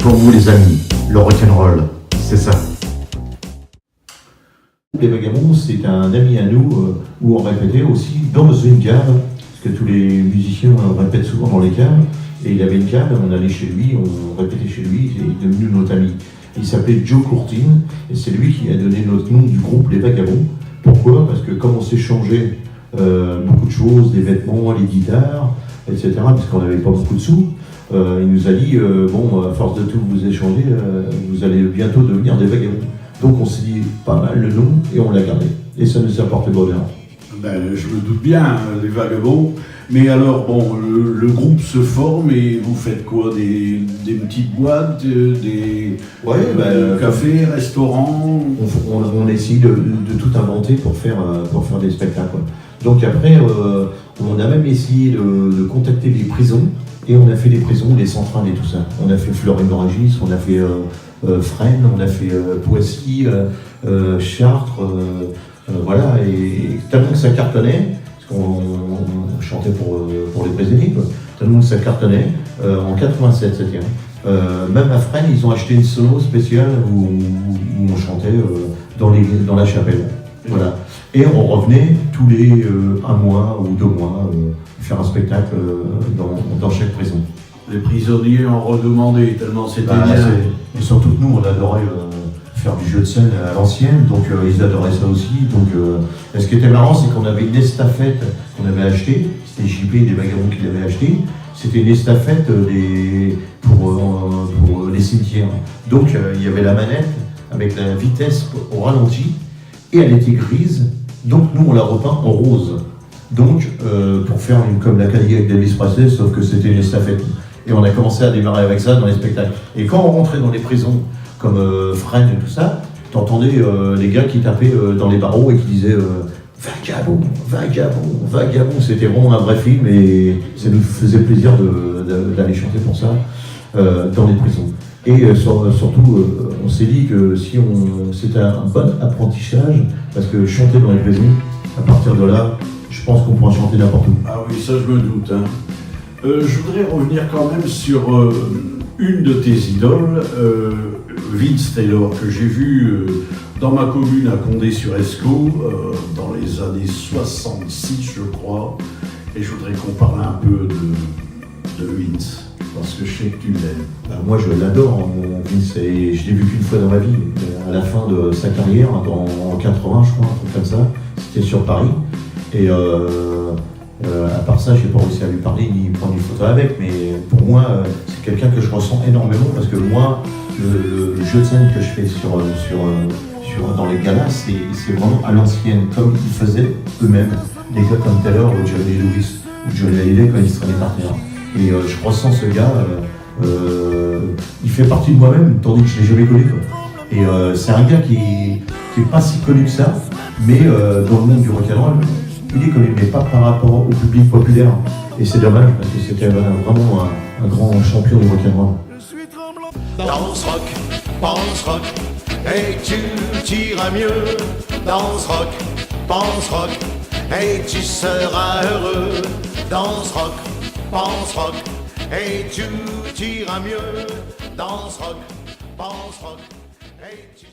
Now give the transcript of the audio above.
pour vous les amis, le rock'n'roll, c'est ça. Les Vagabonds, c'est un ami à nous où on répétait aussi dans une cave, parce que tous les musiciens répètent souvent dans les caves, et il avait une cave, on allait chez lui, on répétait chez lui, il est devenu notre ami. Il s'appelait Joe Courtine, et c'est lui qui a donné notre nom du groupe Les Vagabonds. Pourquoi? Parce que comme on s'échangeait beaucoup de choses, des vêtements, les guitares, etc., parce qu'on n'avait pas beaucoup de sous, il nous a dit, bon, à force de tout vous échanger, vous allez bientôt devenir des vagabonds. Donc on s'est dit pas mal le nom et on l'a gardé. Et ça nous a porté bonheur. Ben, je me doute bien, les Vagabonds. Mais alors, bon, le groupe se forme et vous faites quoi? Des petites boîtes, des cafés, restaurants? On essaye de tout inventer pour faire des spectacles. Donc après, on a même essayé de contacter des prisons. Et on a fait des prisons, des centrales et tout ça. On a fait Fleury-Mérogis, on a fait Fresnes, on a fait Poissy, Chartres, voilà. Et tellement que ça cartonnait, parce qu'on chantait pour les prisonniers, quoi. Tellement que ça cartonnait, en 87 c'était. Même à Fresnes, ils ont acheté une solo spéciale où on chantait dans la chapelle. Voilà. Et on revenait tous les un mois ou 2 mois faire un spectacle dans chaque prison. Les prisonniers en redemandaient tellement c'était bien. Et surtout que nous, on adorait faire du jeu de scène à l'ancienne, donc ils adoraient ça aussi. Donc, et ce qui était marrant, c'est qu'on avait une estafette qu'on avait achetée, c'était JP des Vagabonds qui l'avaient acheté. C'était une estafette pour les cimetières. Donc il y avait la manette avec la vitesse au ralenti, et elle était grise, donc nous on l'a repeint en rose. Donc pour faire comme la Cadillac d'Elvis Presley, sauf que c'était une estafette. Et on a commencé à démarrer avec ça dans les spectacles. Et quand on rentrait dans les prisons, comme Fresnes et tout ça, t'entendais les gars qui tapaient dans les barreaux et qui disaient Vagabond, vagabond, vagabond. C'était vraiment un vrai film et ça nous faisait plaisir d'aller chanter pour ça dans les prisons. Et surtout, on s'est dit que c'était un bon apprentissage, parce que chanter dans les prisons, à partir de là, je pense qu'on pourra chanter n'importe où. Ah oui, ça je me doute. Hein. Je voudrais revenir quand même sur une de tes idoles, Vince Taylor, que j'ai vu dans ma commune à Condé-sur-Escaut, dans les années 66, je crois. Et je voudrais qu'on parle un peu de Vince, parce que je sais que tu l'aimes. Ben, moi je l'adore, Vince, et je l'ai vu qu'une fois dans ma vie, à la fin de sa carrière, en 80 je crois, un truc comme ça, c'était sur Paris. Et à part ça, je n'ai pas réussi à lui parler ni prendre une photo avec, mais pour moi, c'est quelqu'un que je ressens énormément, parce que moi, le jeu de scène que je fais dans les galas, c'est vraiment à l'ancienne, comme ils faisaient eux-mêmes, des gars comme Taylor ou Jerry Lewis ou Johnny Hallyday quand ils se traînaient par terre. Et je ressens ce gars, il fait partie de moi-même, tandis que je ne l'ai jamais connu, quoi. Et c'est un gars qui est pas si connu que ça, mais dans le monde du rock'n'roll, il est connu, mais pas par rapport au public populaire. Et c'est dommage, parce que c'était vraiment un grand champion du rock'n'roll. Danse rock, pense rock, et tu t'iras mieux. Danse rock, pense rock, et tu seras heureux. Danse rock, pense rock, et tu t'iras mieux. Danse rock, pense rock, et tu